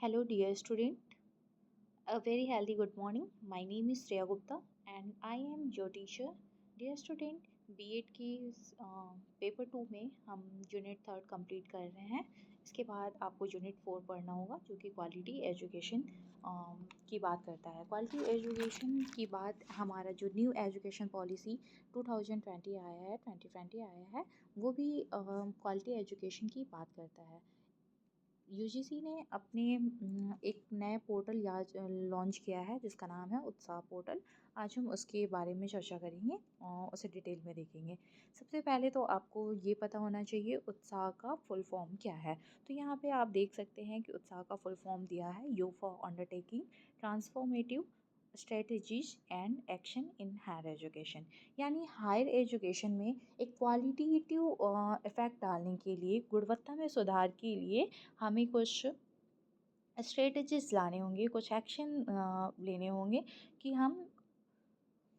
Hello, dear student. A very healthy good morning. My name is Shreya Gupta and I am your teacher. Dear student, BEd की paper 2 में हम unit third complete कर रहे हैं। इसके बाद आपको यूनिट 4 पढ़ना होगा जो कि क्वालिटी एजुकेशन की बात करता है। क्वालिटी एजुकेशन की बात हमारा जो न्यू एजुकेशन पॉलिसी 2020 आया है 2020 आया है वो भी क्वालिटी एजुकेशन की बात करता है। यूजीसी ने अपने एक नए पोर्टल याज लॉन्च किया है जिसका नाम है उत्साह पोर्टल। आज हम उसके बारे में चर्चा करेंगे और उसे डिटेल में देखेंगे। सबसे पहले तो आपको ये पता होना चाहिए उत्साह का फुल फॉर्म क्या है। तो यहाँ पे आप देख सकते हैं कि उत्साह का फुल फॉर्म दिया है U for undertaking transformative strategies and action in higher education. यानी हायर एजुकेशन में एक क्वालिटेटिव इफ़ेक्ट डालने के लिए, गुणवत्ता में सुधार के लिए हमें कुछ स्ट्रेटजीज लाने होंगे, कुछ एक्शन लेने होंगे कि हम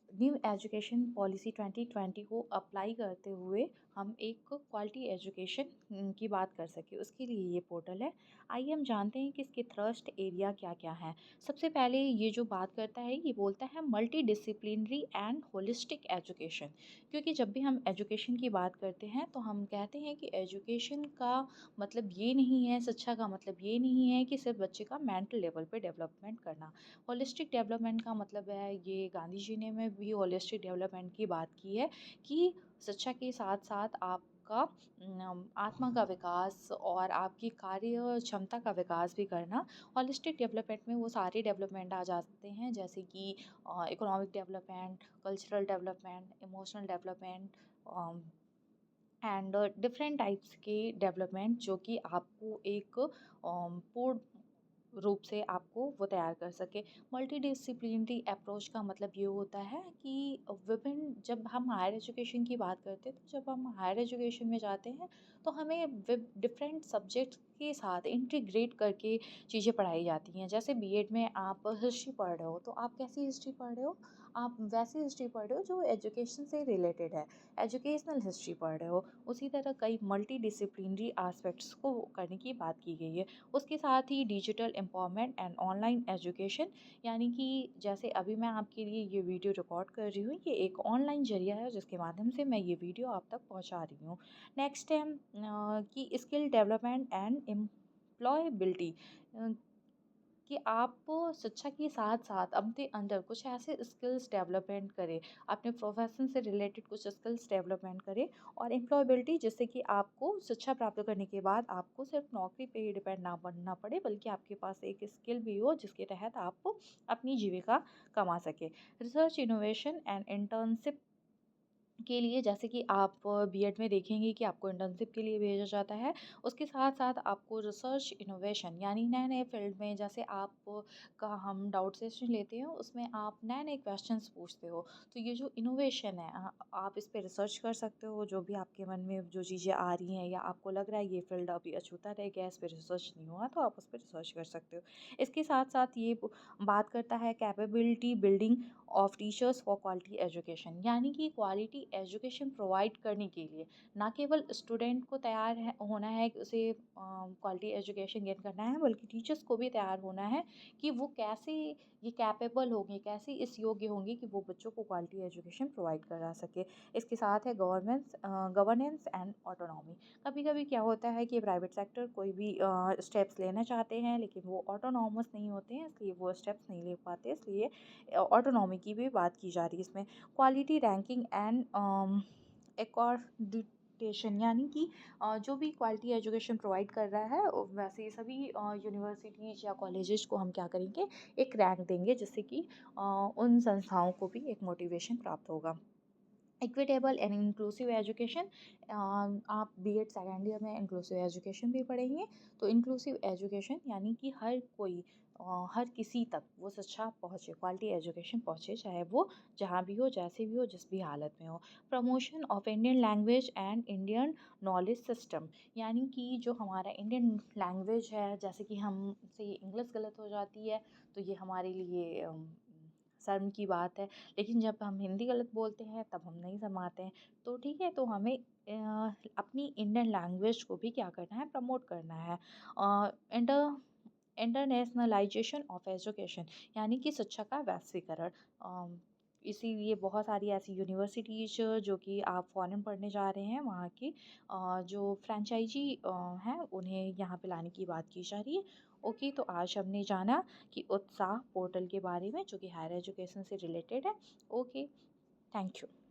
न्यू एजुकेशन पॉलिसी 2020 को अप्लाई करते हुए हम एक क्वालिटी एजुकेशन की बात कर सकें। उसके लिए ये पोर्टल है। आइए हम जानते हैं कि इसके थ्रस्ट एरिया क्या क्या हैं। सबसे पहले ये जो बात करता है ये बोलता है multi disciplinary and holistic education. क्योंकि जब भी हम एजुकेशन की बात करते हैं तो हम कहते हैं कि एजुकेशन का मतलब ये नहीं है, शिक्षा का मतलब ये नहीं है कि सिर्फ बच्चे का मेंटल लेवल पे डेवलपमेंट करना। होलिस्टिक डेवलपमेंट का मतलब है, ये गांधी जी ने में भी होलिस्टिक डेवलपमेंट की बात की है कि शिक्षा के साथ साथ आपका आत्मा का विकास और आपकी कार्य क्षमता का विकास भी करना। होलिस्टिक डेवलपमेंट में वो सारे डेवलपमेंट आ जाते हैं जैसे कि economic development, cultural development, emotional development and different types के डेवलपमेंट जो कि आपको एक पूर्ण रूप से आपको वो तैयार कर सके। मल्टीडिसिप्लिनरी अप्रोच का मतलब ये होता है कि विभिन्न, जब हम हायर एजुकेशन की बात करते हैं तो जब हम हायर एजुकेशन में जाते हैं तो हमें डिफरेंट सब्जेक्ट्स के साथ इंटीग्रेट करके चीज़ें पढ़ाई जाती हैं। जैसे बीएड में आप हिस्ट्री पढ़ रहे हो तो आप कैसी हिस्ट्री पढ़ रहे हो, आप वैसी हिस्ट्री पढ़ रहे हो जो एजुकेशन से रिलेटेड है, एजुकेशनल हिस्ट्री पढ़ रहे हो। उसी तरह कई मल्टी डिसिप्लिनरी एस्पेक्ट्स को करने की बात की गई है। उसके साथ ही digital empowerment and online education, यानी कि जैसे अभी मैं आपके लिए ये वीडियो रिकॉर्ड कर रही हूँ, ये एक ऑनलाइन जरिया है जिसके माध्यम से मैं ये वीडियो आप तक पहुँचा रही हूँ। नेक्स्ट है कि स्किल डेवलपमेंट एंड एम्प्लॉयबिलिटी, कि आप शिक्षा के साथ साथ अपने अंदर कुछ ऐसे स्किल्स डेवलपमेंट करें, अपने प्रोफेशन से रिलेटेड कुछ स्किल्स डेवलपमेंट करें। और एम्प्लॉयबिलिटी, जिससे कि आपको शिक्षा प्राप्त करने के बाद आपको सिर्फ नौकरी पे ही डिपेंड ना बनना पड़े बल्कि आपके पास एक स्किल भी हो जिसके तहत आप अपनी जीविका कमा सके। रिसर्च, इनोवेशन एंड इंटर्नशिप के लिए, जैसे कि आप बीएड में देखेंगे कि आपको इंटर्नशिप के लिए भेजा जाता है। उसके साथ साथ आपको रिसर्च इनोवेशन यानी नए नए फील्ड में, जैसे आप का हम डाउट सेशन लेते हैं उसमें आप नए नए क्वेश्चंस पूछते हो, तो ये जो इनोवेशन है आप इस पे रिसर्च कर सकते हो। जो भी आपके मन में जो चीज़ें आ रही हैं या आपको लग रहा है ये फील्ड अभी अछूता रह गया, इस पर रिसर्च नहीं हुआ, तो आप उस पर रिसर्च कर सकते हो। इसके साथ साथ ये बात करता है capability building of teachers for quality education, यानी कि क्वालिटी एजुकेशन प्रोवाइड करने के लिए ना केवल स्टूडेंट को तैयार होना है कि उसे क्वालिटी एजुकेशन गेन करना है, बल्कि टीचर्स को भी तैयार होना है कि वो कैसे ये कैपेबल होंगे, कैसे इस योग्य होंगे कि वो बच्चों को क्वालिटी एजुकेशन प्रोवाइड करा सके। इसके साथ है गवर्नेंस एंड ऑटोनॉमी। कभी कभी क्या होता है कि प्राइवेट सेक्टर कोई भी स्टेप्स लेना चाहते हैं लेकिन वो ऑटोनॉमस नहीं होते हैं, इसलिए वो स्टेप्स नहीं ले पाते, इसलिए ऑटोनॉमी की भी बात की जा रही है इसमें। क्वालिटी रैंकिंग एंड एकॉर्डिटेशन, यानी कि जो भी क्वालिटी एजुकेशन प्रोवाइड कर रहा है वैसे सभी यूनिवर्सिटीज़ या कॉलेजेस को हम क्या करेंगे, एक रैंक देंगे जिससे कि उन संस्थाओं को भी एक मोटिवेशन प्राप्त होगा। इक्विटेबल एंड इंक्लूसिव एजुकेशन, आप बीएड सेकेंड ईयर में इंक्लूसिव एजुकेशन भी पढ़ेंगे। तो इंक्लूसिव एजुकेशन यानी कि हर कोई हर किसी तक वो शिक्षा पहुँचे, क्वालिटी एजुकेशन पहुँचे, चाहे वो जहाँ भी हो, जैसे भी हो, जिस भी हालत में हो। Promotion of Indian language and Indian knowledge system, यानी कि जो हमारा इंडियन लैंग्वेज है, जैसे कि हमसे इंग्लिश गलत हो जाती है तो ये हमारे लिए शर्म की बात है, लेकिन जब हम हिंदी गलत बोलते हैं तब हम नहीं शर्माते हैं। तो ठीक है, तो हमें अपनी इंडियन लैंग्वेज को भी क्या करना है, प्रमोट करना है। इंटर इंटरनेशनलाइजेशन ऑफ एजुकेशन, यानी कि शिक्षा का वैश्वीकरण। अम, इसीलिए बहुत सारी ऐसी यूनिवर्सिटीज़ जो कि आप फ़ॉरेन पढ़ने जा रहे हैं वहाँ की जो फ्रेंचाइजी हैं उन्हें यहाँ पे लाने की बात की जा रही है। ओके, तो आज हमने जाना कि उत्साह पोर्टल के बारे में जो कि हायर एजुकेशन से रिलेटेड है। Okay, thank you.